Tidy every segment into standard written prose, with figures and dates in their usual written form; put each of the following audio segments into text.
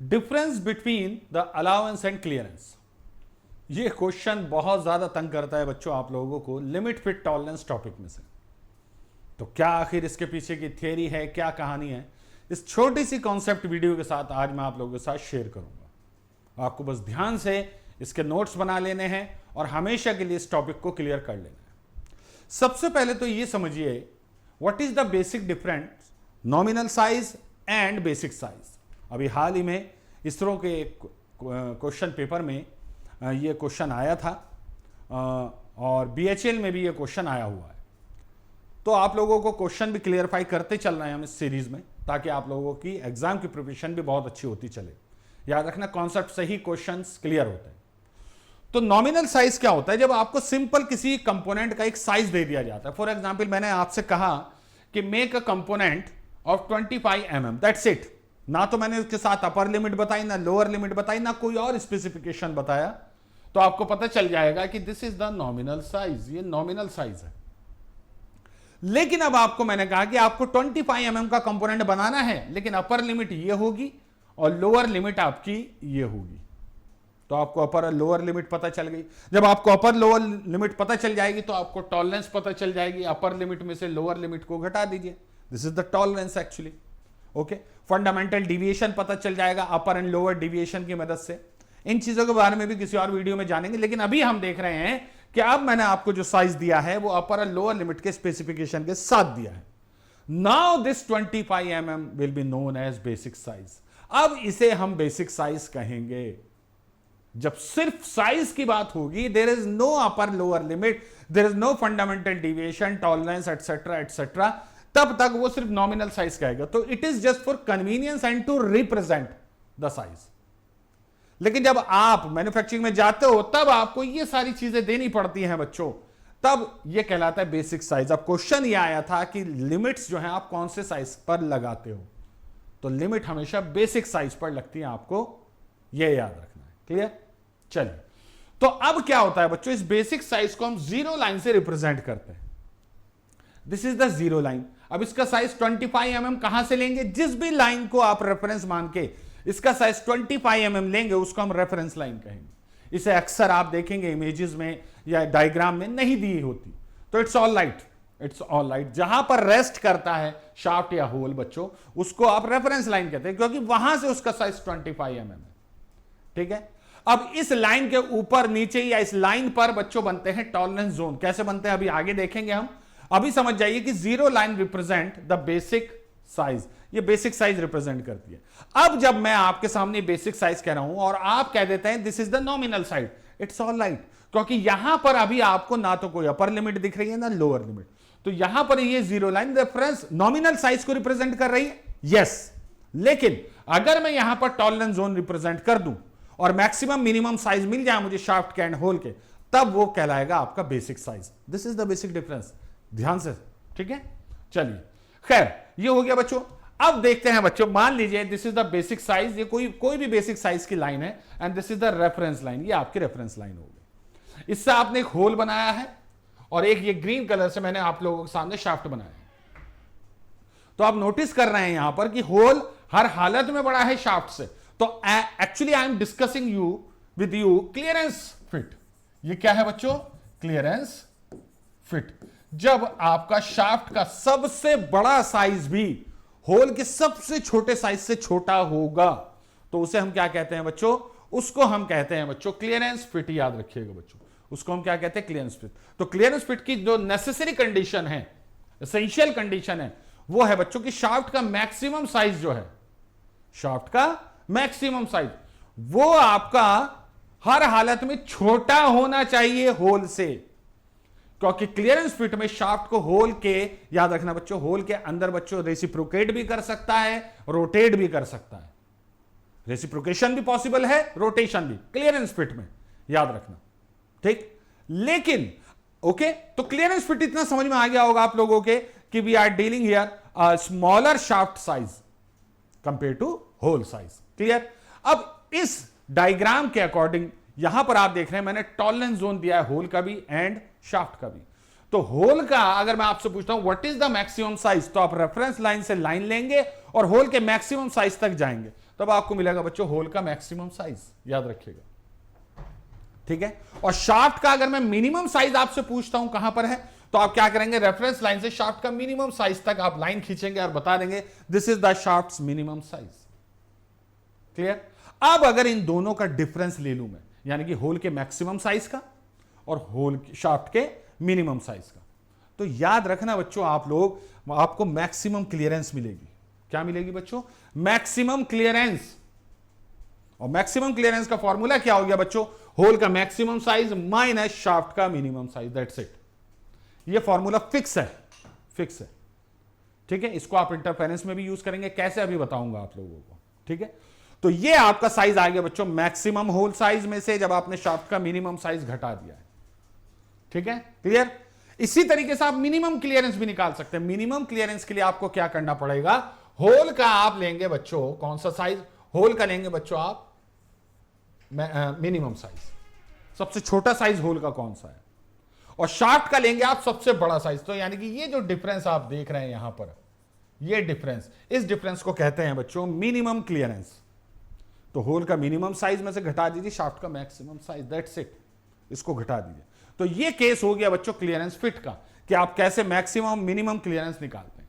Difference between the allowance and clearance. ये question बहुत ज्यादा तंग करता है बच्चों आप लोगों को लिमिट फिट टॉलरेंस टॉपिक में से। तो क्या आखिर इसके पीछे की थियरी है, क्या कहानी है, इस छोटी सी कॉन्सेप्ट वीडियो के साथ आज मैं आप लोगों के साथ शेयर करूंगा। आपको बस ध्यान से इसके नोट्स बना लेने हैं और हमेशा के लिए इस टॉपिक को क्लियर कर लेना है। सबसे पहले तो ये समझिए what is the basic difference nominal size and basic size. अभी हाल ही में इसरो के क्वेश्चन पेपर में ये क्वेश्चन आया था और बीएचएल में भी ये क्वेश्चन आया हुआ है। तो आप लोगों को क्वेश्चन भी क्लियरफाई करते चल रहे हैं हम इस सीरीज में, ताकि आप लोगों की एग्जाम की प्रिपरेशन भी बहुत अच्छी होती चले। याद रखना कॉन्सेप्ट से ही क्वेश्चंस क्लियर होते हैं। तो नॉमिनल साइज क्या होता है? जब आपको सिंपल किसी कंपोनेंट का एक साइज दे दिया जाता है। फॉर एग्जांपल मैंने आपसे कहा कि make a component of 25 mm, that's it. ना तो मैंने उसके साथ अपर लिमिट बताई, ना लोअर लिमिट बताई, ना कोई और स्पेसिफिकेशन बताया। तो आपको पता चल जाएगा कि this is the nominal size, ये नॉमिनल साइज है। लेकिन अब आपको मैंने कहा कि आपको 25 mm का कंपोनेंट बनाना है, लेकिन अपर लिमिट ये होगी और लोअर लिमिट आपकी ये होगी। तो आपको अपर और लोअर लिमिट पता चल गई। जब आपको अपर लोअर लिमिट पता चल जाएगी तो आपको टॉलरेंस पता चल जाएगी। अपर लिमिट में से लोअर लिमिट को घटा दीजिए, this is the tolerance actually. Okay, fundamental deviation पता चल जाएगा अपर एंड लोअर डिविएशन की मदद से। इन चीजों के बारे में भी किसी और वीडियो में जानेंगे, लेकिन अभी हम देख रहे हैं कि अब मैंने आपको जो साइज दिया है वो अपर और लोअर लिमिट के स्पेसिफिकेशन के साथ दिया है। Now this 25 mm will be known as basic size. अब इसे हम बेसिक साइज कहेंगे। जब सिर्फ साइज की बात होगी, there is no upper lower limit, there is no fundamental deviation, tolerance etcetera etcetera, तब तक वो सिर्फ नॉमिनल साइज कहेगा। तो it is just for convenience and to represent the size. लेकिन जब आप मैन्युफैक्चरिंग में जाते हो तब आपको ये सारी चीजें देनी पड़ती हैं बच्चों, तब ये कहलाता है बेसिक साइज। अब क्वेश्चन ये आया था कि लिमिट्स जो है आप कौन से साइज पर लगाते हो, तो लिमिट हमेशा बेसिक साइज पर लगती है, आपको ये याद रखना है। क्लियर? चलिए, तो अब क्या होता है बच्चों, इस बेसिक साइज को हम जीरो लाइन से रिप्रेजेंट करते हैं। This is the zero line. अब इसका साइज 25 mm कहां से लेंगे? जिस भी लाइन को आप रेफरेंस मान के इसका साइज 25 mm लेंगे उसको हम रेफरेंस लाइन कहेंगे। इसे अक्सर आप देखेंगे इमेजेस में या डायग्राम में नहीं दी होती, तो it's all right, it's all right. जहां पर रेस्ट करता है शाफ्ट या होल बच्चों, उसको आप रेफरेंस लाइन कहते हैं, क्योंकि वहां से उसका साइज 25 mm है। ठीक है? अब इस लाइन के ऊपर नीचे या इस लाइन पर बच्चों बनते हैं टॉलरेंस जोन। कैसे बनते हैं अभी आगे देखेंगे हम। अभी समझ जाइए कि zero line represent the basic size, ये बेसिक साइज रिप्रेजेंट करती है। अब जब मैं आपके सामने बेसिक साइज कह रहा हूं और आप कह देते हैं this is the nominal size, it's all right, क्योंकि यहां पर अभी आपको ना तो कोई अपर लिमिट दिख रही है ना लोअर लिमिट। तो यहां पर ये zero line reference nominal size को रिप्रेजेंट कर रही है, यस। लेकिन अगर मैं यहां पर टॉलरेंस जोन रिप्रेजेंट कर दूं और मैक्सिमम मिनिमम साइज मिल जाए मुझे शाफ्ट के एंड होल के, तब वो कहलाएगा आपका basic size. This is the basic difference, ध्यान से। ठीक है? चलिए, खैर ये हो गया बच्चों। अब देखते हैं बच्चों, मान लीजिए this is the basic size, ये कोई भी बेसिक साइज की लाइन है and this is the reference line, ये आपकी रेफरेंस लाइन होगी। इससे आपने एक होल बनाया है और एक ये ग्रीन कलर से मैंने आप लोगों के सामने शाफ्ट बनाया है। तो आप नोटिस कर रहे हैं यहां पर कि होल हर हालत में बड़ा है शाफ्ट से। तो actually I am discussing you with you clearance fit. ये क्या है बच्चों? Clearance fit. जब आपका शाफ्ट का सबसे बड़ा साइज भी होल के सबसे छोटे साइज से छोटा होगा तो उसे हम क्या कहते हैं बच्चों? उसको हम कहते हैं बच्चों क्लियरेंस फिट। याद रखिएगा बच्चों, उसको हम क्या कहते हैं? Clearance fit. तो क्लियरेंस फिट की जो नेसेसरी कंडीशन है, एसेंशियल कंडीशन है, वो है बच्चों कि शाफ्ट का मैक्सिमम साइज जो है, शाफ्ट का मैक्सिमम साइज वो आपका हर हालत में छोटा होना चाहिए होल से। क्योंकि क्लियरेंस फिट में शाफ्ट को होल के, याद रखना बच्चों, होल के अंदर बच्चों रेसिप्रोकेट भी कर सकता है, रोटेट भी कर सकता है। रेसिप्रोकेशन भी पॉसिबल है, रोटेशन भी, क्लियरेंस फिट में, याद रखना। ठीक? लेकिन ओके, तो क्लियरेंस फिट इतना समझ में आ गया होगा आप लोगों के कि we are dealing here a smaller shaft size compare to hole size. Clear? अब इस डायग्राम के अकॉर्डिंग यहां पर आप देख रहे हैं मैंने टॉलरेंस जोन दिया है होल का भी एंड शाफ्ट का भी। तो होल का अगर मैं आपसे पूछता हूं what is the maximum size, तो आप रेफरेंस लाइन से लाइन लेंगे और होल के मैक्सिमम साइज तक जाएंगे। तब आपको मिलेगा बच्चों होल का मैक्सिमम साइज, याद रखिएगा, ठीक है। और शाफ्ट का अगर मैं मिनिमम साइज आपसे पूछता हूं कहां पर है, तो आप क्या करेंगे, रेफरेंस लाइन से शाफ्ट का मिनिमम साइज तक आप लाइन खींचेंगे और बता देंगे this is the shaft minimum size. Clear. अब अगर इन दोनों का डिफरेंस ले लूं मैं, यानी कि होल के मैक्सिमम साइज का और होल शाफ्ट के मिनिमम साइज का, तो याद रखना बच्चों आप लोग, आपको मैक्सिमम क्लियरेंस मिलेगी। क्या मिलेगी बच्चों, मैक्सिमम क्लियरेंस। और मैक्सिमम क्लियरेंस का फॉर्मूला क्या हो गया बच्चों, होल का मैक्सिमम साइज माइनस शाफ्ट का मिनिमम साइज, दैट्स इट। ये फॉर्मूला फिक्स है, फिक्स है, ठीक है। इसको आप इंटरफेरेंस में भी यूज करेंगे, कैसे अभी बताऊंगा आप लोगों को, ठीक है। तो ये आपका साइज आ गया बच्चों मैक्सिमम होल साइज में से, जब आपने शाफ्ट का मिनिमम साइज घटा दिया है, ठीक है, क्लियर। इसी तरीके से आप मिनिमम क्लियरेंस भी निकाल सकते हैं। मिनिमम क्लियरेंस के लिए आपको क्या करना पड़ेगा, होल का आप लेंगे बच्चों कौन सा साइज, होल का लेंगे बच्चों आप मिनिमम साइज, सबसे छोटा साइज होल का कौन सा है, और शाफ्ट का लेंगे आप सबसे बड़ा साइज। तो यानी कि ये जो डिफरेंस आप देख रहे हैं यहां पर, ये डिफरेंस, इस डिफरेंस को कहते हैं बच्चों मिनिमम क्लियरेंस। तो होल का मिनिमम साइज में से घटा दीजिए शाफ्ट का मैक्सिमम साइज, दैट्स इट, इसको घटा दीजिए। तो ये केस हो गया बच्चों क्लियरेंस फिट का, कि आप कैसे मैक्सिमम मिनिमम क्लियरेंस निकालते हैं,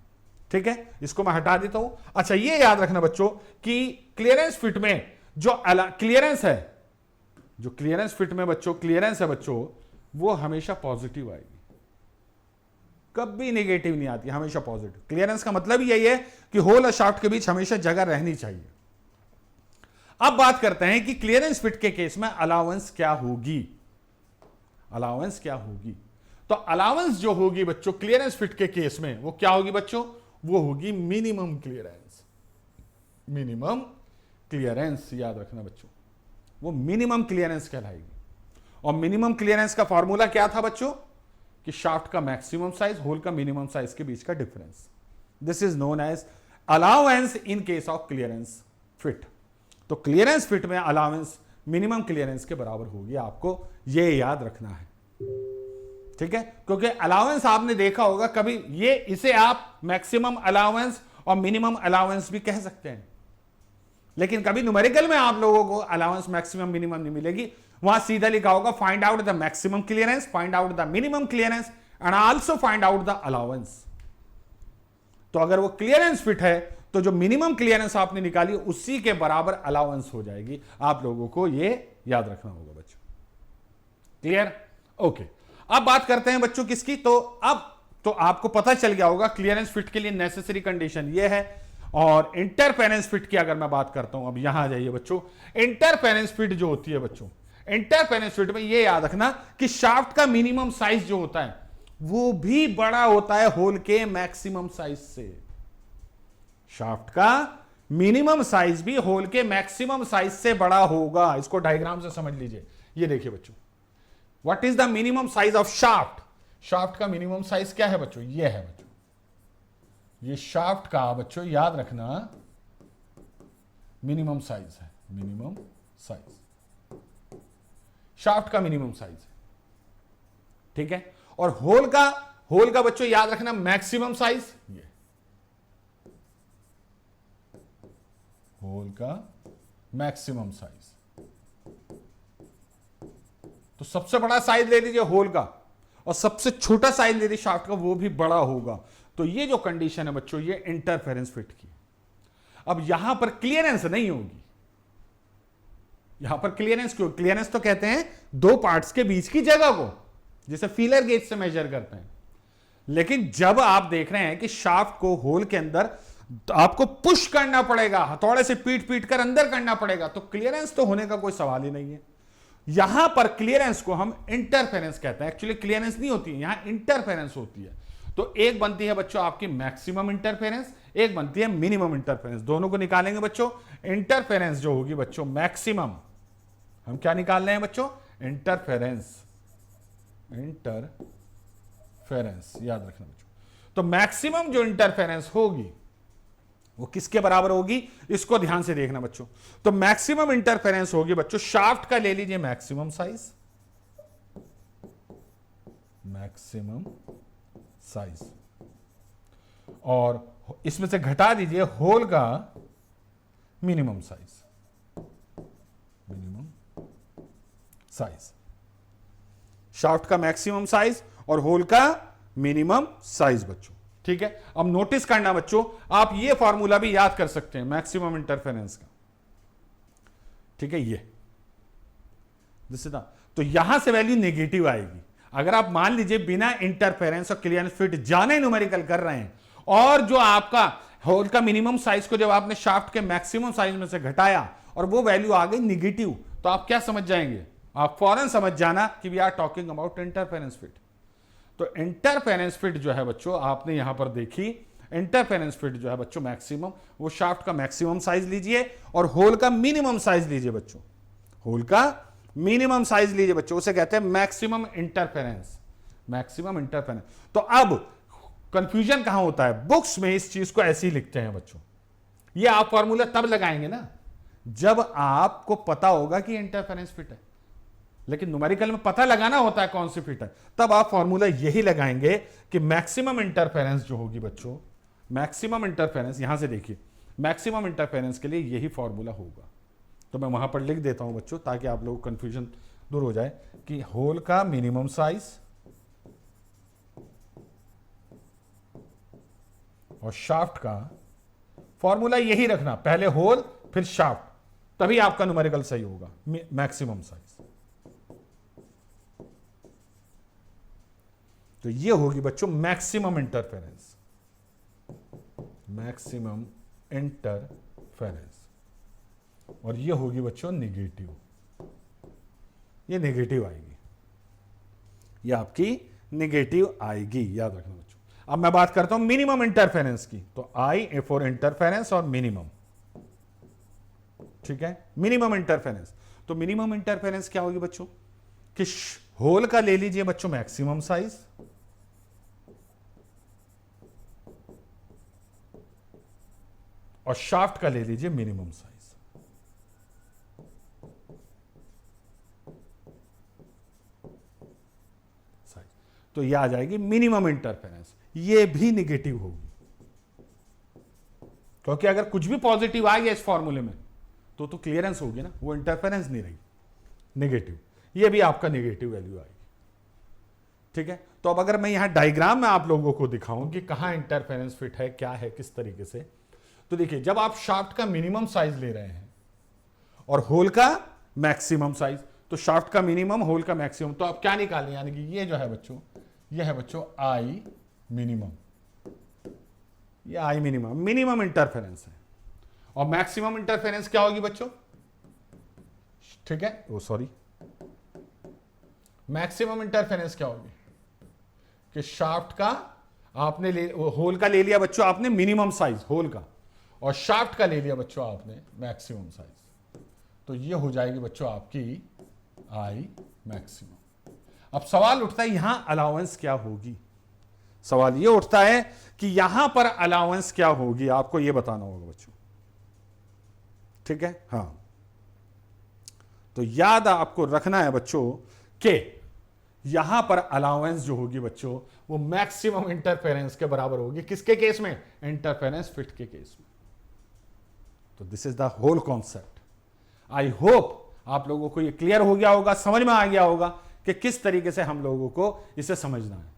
ठीक है। इसको मैं हटा देता हूं। अच्छा ये याद रखना बच्चों कि क्लियरेंस फिट में जो क्लियरेंस है, जो क्लियरेंस फिट में बच्चों क्लियरेंस है बच्चों, वो हमेशा पॉजिटिव आएगी, कभी नेगेटिव नहीं आती, हमेशा पॉजिटिव। क्लियरेंस का मतलब ही यही है कि होल और शाफ्ट के बीच हमेशा जगह रहनी चाहिए। अब बात करते हैं कि क्लियरेंस फिट के केस में अलाउंस क्या होगी, अलाउंस क्या होगी। तो अलाउंस जो होगी बच्चों क्लियरेंस फिट के केस में, वो क्या होगी बच्चों, वो होगी मिनिमम क्लियरेंस। मिनिमम क्लियरेंस याद रखना बच्चों, वो मिनिमम क्लियरेंस कहलाएगी। और मिनिमम क्लियरेंस का फॉर्मूला क्या था बच्चों, कि शाफ्ट का मैक्सिमम साइज होल का मिनिमम साइज के बीच का difference, this is known as allowance in case of clearance fit. तो क्लियरेंस फिट में अलाउंस मिनिमम क्लियरेंस के बराबर होगी, आपको ये याद रखना है, ठीक है। क्योंकि अलाउंस आपने देखा होगा कभी, ये इसे आप मैक्सिमम अलाउंस और मिनिमम अलाउंस भी कह सकते हैं, लेकिन कभी न्यूमेरिकल में आप लोगों को अलाउंस मैक्सिमम मिनिमम नहीं मिलेगी। वहां सीधा लिखा होगा find out the maximum clearance, find out the minimum clearance and also find out the allowance. तो अगर वो क्लियरेंस फिट है तो जो मिनिमम क्लियरेंस आपने निकाली उसी के बराबर अलाउंस हो जाएगी। आप लोगों को ये याद रखना होगा बच्चों, क्लियर, ओके। अब बात करते हैं बच्चों किसकी, तो अब तो आपको पता चल गया होगा क्लियरेंस फिट के लिए नेसेसरी कंडीशन ये है। और इंटरफेरेंस फिट की अगर मैं बात करता हूं, अब यहां आ जाइए बच्चों, इंटरफेरेंस फिट जो होती है बच्चों, इंटरफेरेंस फिट में ये याद रखना कि शाफ्ट का मिनिमम साइज जो होता है वो भी बड़ा होता है होल के मैक्सिमम साइज से। शाफ्ट का मिनिमम साइज भी होल के मैक्सिमम साइज से बड़ा होगा। इसको डायग्राम से समझ लीजिए। ये देखिए बच्चों, what is the minimum size of shaft, shaft का मिनिमम साइज क्या है बच्चों, ये है बच्चों, ये शाफ्ट का बच्चों याद रखना मिनिमम साइज है, मिनिमम साइज शाफ्ट का मिनिमम साइज है, ठीक है। और होल का बच्चों याद रखना मैक्सिमम साइज, ये होल का मैक्सिमम साइज। तो सबसे बड़ा साइज ले लीजिए होल का, और सबसे छोटा साइज ले लीजिए शाफ्ट का, वो भी बड़ा होगा। तो ये जो कंडीशन है बच्चों, ये इंटरफेरेंस फिट की। अब यहां पर क्लियरेंस नहीं होगी, यहां पर क्लियरेंस क्यों, क्लियरेंस तो कहते हैं दो पार्ट्स के बीच की जगह को, जैसे फीलर गेज से मेजर करते हैं। लेकिन जब आप देख रहे हैं कि शाफ्ट को होल के अंदर आपको पुश करना पड़ेगा, हथौड़े से पीट पीट कर अंदर करना पड़ेगा, तो क्लियरेंस तो होने का कोई सवाल ही नहीं है। यहां पर क्लियरेंस को हम इंटरफेरेंस कहते हैं। एक्चुअली क्लियरेंस नहीं होती है, यहां इंटरफेरेंस होती है। तो एक बनती है बच्चों आपकी मैक्सिमम इंटरफेरेंस, एक बनती है मिनिमम इंटरफेरेंस। दोनों को निकालेंगे बच्चों। इंटरफेरेंस जो होगी बच्चों मैक्सिमम, हम क्या निकाल रहे हैं बच्चों, इंटरफेरेंस, इंटरफेरेंस याद रखना बच्चों। तो मैक्सिमम जो इंटरफेरेंस होगी वो किसके बराबर होगी, इसको ध्यान से देखना बच्चों। तो मैक्सिमम इंटरफेरेंस होगी बच्चों, शाफ्ट का ले लीजिए मैक्सिमम साइज, मैक्सिमम साइज, और इसमें से घटा दीजिए होल का मिनिमम साइज, शाफ्ट का मैक्सिमम साइज और होल का मिनिमम साइज बच्चों। ठीक है, अब नोटिस करना बच्चों, आप ये फॉर्मूला भी याद कर सकते हैं मैक्सिमम इंटरफेरेंस का। ठीक है, ये तो यहां से वैल्यू नेगेटिव आएगी। अगर आप मान लीजिए बिना इंटरफेरेंस और क्लियरेंस फिट जाने न्यूमेरिकल कर रहे हैं और जो आपका होल का मिनिमम साइज को जब आपने शाफ्ट के मैक्सिमम साइज में से घटाया और वो वैल्यू आ गई निगेटिव, तो आप क्या समझ जाएंगे, आप फौरन समझ जाना कि we are talking about interference fit. तो इंटरफेरेंस फिट जो है बच्चों आपने यहां पर देखी, इंटरफेरेंस फिट जो है बच्चों मैक्सिमम, वो शाफ्ट का मैक्सिमम साइज लीजिए और होल का मिनिमम साइज लीजिए बच्चों, होल का मिनिमम साइज लीजिए बच्चों, उसे कहते हैं मैक्सिमम इंटरफेरेंस, मैक्सिमम इंटरफेरेंस। तो अब कंफ्यूजन कहां होता है, बुक्स में इस चीज को ऐसे ही लिखते हैं बच्चों। ये आप फॉर्मूला तब लगाएंगे ना जब आपको पता होगा कि इंटरफेरेंस फिट है, लेकिन न्यूमेरिकल में पता लगाना होता है कौन सी फिट है, तब आप फॉर्मूला यही लगाएंगे कि मैक्सिमम इंटरफेरेंस जो होगी बच्चों, मैक्सिमम इंटरफेरेंस, यहां से देखिए मैक्सिमम इंटरफेरेंस के लिए यही फॉर्मूला होगा। तो मैं वहां पर लिख देता हूं बच्चों ताकि आप लोगों को कंफ्यूजन दूर हो जाए कि होल का मिनिमम साइज और शाफ्ट का फॉर्मूला यही रखना, पहले होल फिर शाफ्ट, तभी आपका न्यूमेरिकल सही होगा। मैक्सिमम साइज, तो ये होगी बच्चों मैक्सिमम इंटरफेरेंस, मैक्सिमम इंटरफेरेंस, और ये होगी बच्चों नेगेटिव, ये नेगेटिव आएगी, ये आपकी नेगेटिव आएगी, याद रखना बच्चों। अब मैं बात करता हूं मिनिमम इंटरफेरेंस की, तो आई फॉर इंटरफेरेंस और मिनिमम। ठीक है, मिनिमम इंटरफेरेंस, तो मिनिमम इंटरफेरेंस क्या होगी बच्चों कि होल का ले लीजिए बच्चों मैक्सिमम साइज और शाफ्ट का ले लीजिए मिनिमम साइज। तो यह आ जाएगी मिनिमम इंटरफेरेंस, ये भी निगेटिव होगी, क्योंकि अगर कुछ भी पॉजिटिव आ गया इस फॉर्मूले में तो क्लियरेंस होगी ना, वो इंटरफेरेंस नहीं रही, नेगेटिव, ये भी आपका नेगेटिव वैल्यू आएगी। ठीक है, तो अब अगर मैं यहां डायग्राम में आप लोगों को दिखाऊं कि कहां इंटरफेरेंस फिट है, क्या है, किस तरीके से, तो देखिए जब आप शाफ्ट का मिनिमम साइज ले रहे हैं और होल का मैक्सिमम साइज, तो शाफ्ट का मिनिमम होल का मैक्सिमम, तो आप क्या निकालें, यानी कि ये जो है बच्चों, ये है बच्चों आई मिनिमम, ये आई मिनिमम, मिनिमम इंटरफेरेंस है। और मैक्सिमम इंटरफेरेंस क्या होगी बच्चों, ठीक है, वो सॉरी, मैक्सिमम इंटरफेरेंस क्या होगी कि शाफ्ट का आपने होल का ले लिया बच्चों आपने मिनिमम साइज होल का, और शाफ्ट का ले लिया बच्चों आपने मैक्सिमम साइज, तो ये हो जाएगी बच्चों आपकी आई मैक्सिमम। अब सवाल उठता है यहां अलाउंस क्या होगी, सवाल ये उठता है कि यहां पर अलाउंस क्या होगी, आपको ये बताना होगा बच्चों। ठीक है, हां, तो याद आपको रखना है बच्चों कि यहां पर अलाउंस जो होगी बच्चों वो मैक्सिमम इंटरफेरेंस के बराबर होगी, किसके केस में, इंटरफेरेंस फिट के केस में। तो this is the whole concept. I hope आप लोगों को ये क्लियर हो गया होगा, समझ में आ गया होगा कि किस तरीके से हम लोगों को इसे समझना है।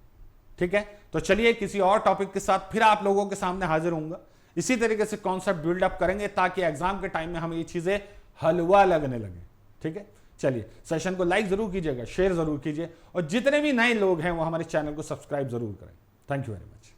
ठीक है, तो चलिए किसी और टॉपिक के साथ फिर आप लोगों के सामने हाजिर होऊंगा, इसी तरीके से कॉन्सेप्ट बिल्डअप करेंगे ताकि एग्जाम के टाइम में हमें ये चीजें हलवा लगने लगे। ठीक है, चलिए सेशन को लाइक जरूर कीजिएगा, शेयर जरूर कीजिए, और जितने भी नए लोग हैं वो हमारे चैनल को सब्सक्राइब जरूर करें। Thank you very much.